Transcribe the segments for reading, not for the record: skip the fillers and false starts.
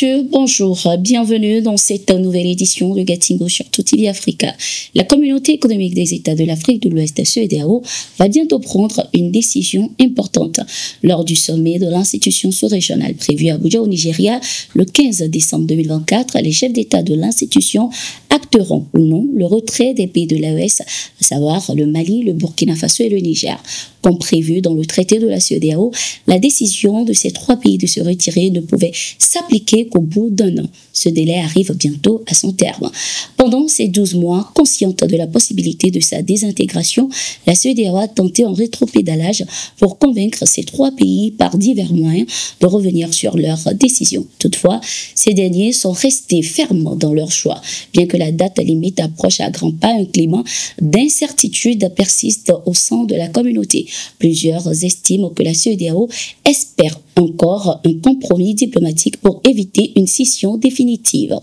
messieurs, bonjour, bienvenue dans cette nouvelle édition de Gatingo sur Tout TV Africa. La communauté économique des États de l'Afrique de l'Ouest, CEDEAO, va bientôt prendre une décision importante. Lors du sommet de l'institution sous-régionale prévu à Abuja au Nigeria le 15 décembre 2024, les chefs d'État de l'institution acteront ou non le retrait des pays de l'AES, à savoir le Mali, le Burkina Faso et le Niger. Comme prévu dans le traité de la CEDEAO, la décision de ces trois pays de se retirer ne pouvait s'appliquer qu'au bout d'un an. Ce délai arrive bientôt à son terme. Pendant ces 12 mois, consciente de la possibilité de sa désintégration, la CEDEAO a tenté en rétropédalage pour convaincre ces trois pays par divers moyens de revenir sur leur décision. Toutefois, ces derniers sont restés fermes dans leur choix. Bien que la date limite approche à grands pas, un climat d'incertitude persiste au sein de la communauté. Plusieurs estiment que la CEDEAO espère encore un compromis diplomatique pour éviter une scission définitive.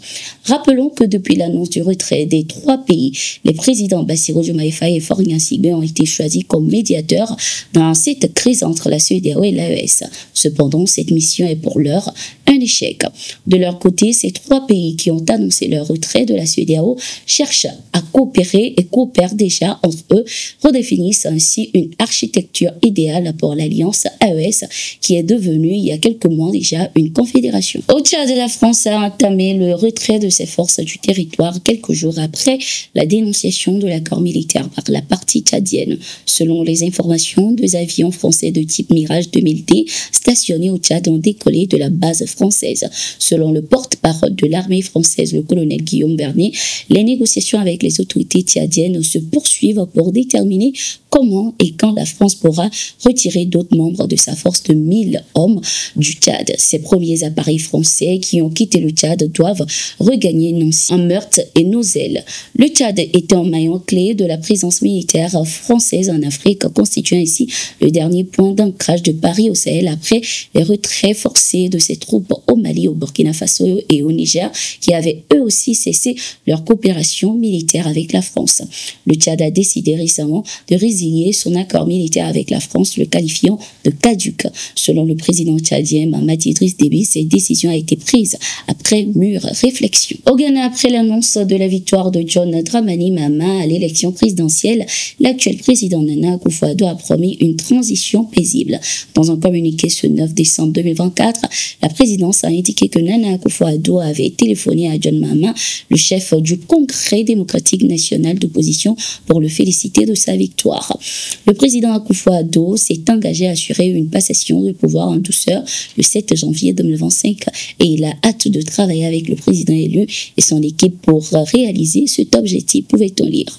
Rappelons que depuis l'annonce du retrait des trois pays, les présidents Bassirou Diomaye Faye et Faure Gnassingbé ont été choisis comme médiateurs dans cette crise entre la CEDEAO et l'AES. Cependant, cette mission est pour l'heure un échec. De leur côté, ces trois pays qui ont annoncé leur retrait de la CEDEAO cherchent à coopérer et coopèrent déjà entre eux, redéfinissent ainsi une architecture idéale pour l'alliance AES qui est devenue il y a quelques mois déjà une confédération. Au Tchad, la France a entamé le retrait de ses forces du territoire quelques jours après la dénonciation de l'accord militaire par la partie tchadienne. Selon les informations, 2 avions français de type Mirage 2000D stationnés au Tchad ont décollé de la base française. Selon le porte-parole de l'armée française, le colonel Guillaume Bernier, les négociations avec les autorités tchadiennes se poursuivent pour déterminer comment et quand la France pourra retirer d'autres membres de sa force de 1000 hommes du Tchad. Ces premiers appareils français qui ont quitté le Tchad doivent regagner Nancy, en Meurthe et Moselle. Le Tchad était un maillon clé de la présence militaire française en Afrique, constituant ainsi le dernier point d'ancrage de Paris au Sahel après les retraits forcés de ses troupes au Mali, au Burkina Faso et au Niger, qui avaient eux aussi cessé leur coopération militaire avec la France. Le Tchad a décidé récemment de résilier son accord militaire avec la France, le qualifiant de caduc. Selon le président tchadien Mamadi Idriss Déby, cette décision a été prise après mûre réflexion. Au Ghana, après l'annonce de la victoire de John Dramani Mahama à l'élection présidentielle, l'actuel président Nana Akufo-Addo a promis une transition paisible. Dans un communiqué ce 9 décembre 2024, la présidence a indiqué que Nana Akufo-Addo avait téléphoné à John Mahama, le chef du Congrès démocratique national d'opposition, pour le féliciter de sa victoire. Le président Akufo-Addo s'est engagé à assurer une passation de pouvoir en douceur le 7 janvier 2025 et il a hâte de travailler avec le président élu et son équipe pour réaliser cet objectif, pouvait-on lire.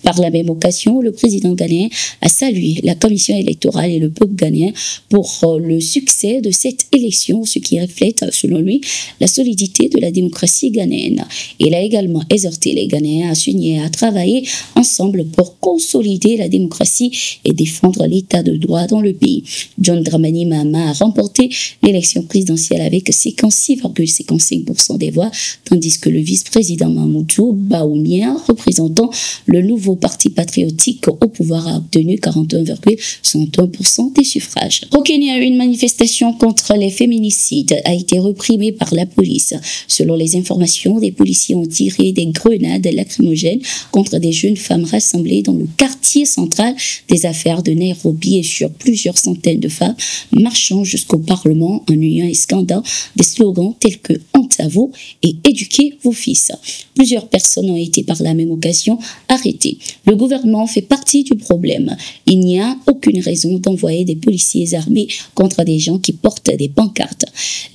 Par la même occasion, le président ghanéen a salué la commission électorale et le peuple ghanéen pour le succès de cette élection, ce qui reflète, selon lui, la solidité de la démocratie ghanéenne. Il a également exhorté les Ghanéens à s'unir et à travailler ensemble pour consolider la démocratie et défendre l'état de droit dans le pays. John Dramani Mahama a remporté l'élection présidentielle avec 56,55% des voix, tandis que le vice-président Mamoudou Baoumia, représentant le nouveau parti patriotique au pouvoir, a obtenu 41,61% des suffrages. Au Kenya, une manifestation contre les féminicides a été réprimée par la police. Selon les informations, des policiers ont tiré des grenades lacrymogènes contre des jeunes femmes rassemblées dans le quartier central des affaires de Nairobi et sur plusieurs centaines de femmes marchant jusqu'au Parlement en ayant et scandant des slogans tels que « honte à vous » et « éduquez vos fils ». Plusieurs personnes ont été par la même occasion arrêtées. Le gouvernement fait partie du problème. Il n'y a aucune raison d'envoyer des policiers armés contre des gens qui portent des pancartes.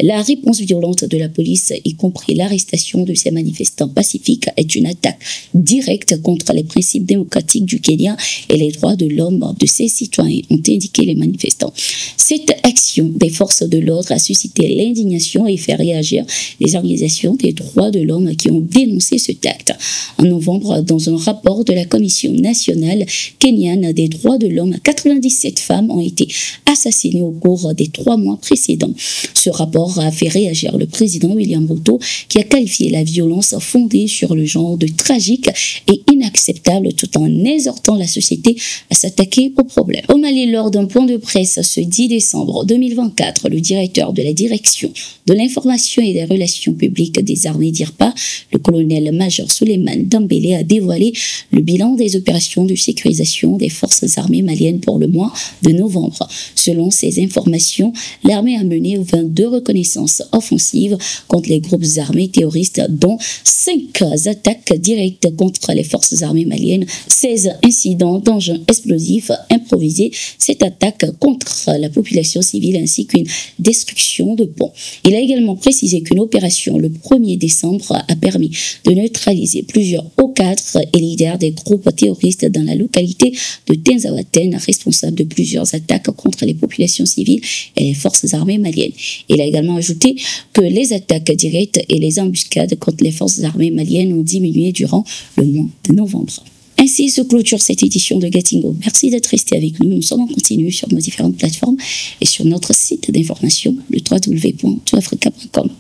La réponse violente de la police, y compris l'arrestation de ces manifestants pacifiques, est une attaque directe contre les principes démocratiques du Kenya et les droits de l'homme de ses citoyens, ont indiqué les manifestants. Cette action des forces de l'ordre a suscité l'indignation et fait réagir les organisations des droits de l'homme qui ont dénoncé cet acte. En novembre, dans un rapport de la Commission nationale kenyane des droits de l'homme, 97 femmes ont été assassinées au cours des 3 mois précédents. Ce rapport a fait réagir le président William Ruto qui a qualifié la violence fondée sur le genre de tragique et inacceptable tout en exhortant la société à s'attaquer au problème. Au Mali, lors d'un point de presse ce 10 décembre 2024, le directeur de la direction de l'information et des relations publiques des armées d'IRPA, le colonel-major Souleymane Dambélé, a dévoilé le bilan des opérations de sécurisation des forces armées maliennes pour le mois de novembre. Selon ces informations, l'armée a mené 22 reconnaissances offensives contre les groupes armés terroristes, dont 5 attaques directes contre les forces armées maliennes, 16 incidents d'engins explosifs improvisés, 7 attaques contre la population civile ainsi qu'une destruction de ponts. Il a également précisé qu'une opération le 1er décembre a permis de neutraliser plusieurs hauts cadres et leaders des groupes terroristes dans la localité de Tenzawaten, responsable de plusieurs attaques contre les populations civiles et les forces armées maliennes. Il a également ajouté que les attaques directes et les embuscades contre les forces armées maliennes ont diminué durant le mois de novembre. Ainsi se clôture cette édition de Gatingo. Merci d'être resté avec nous. Nous sommes en continu sur nos différentes plateformes et sur notre site d'information, le www.toutafrica.com.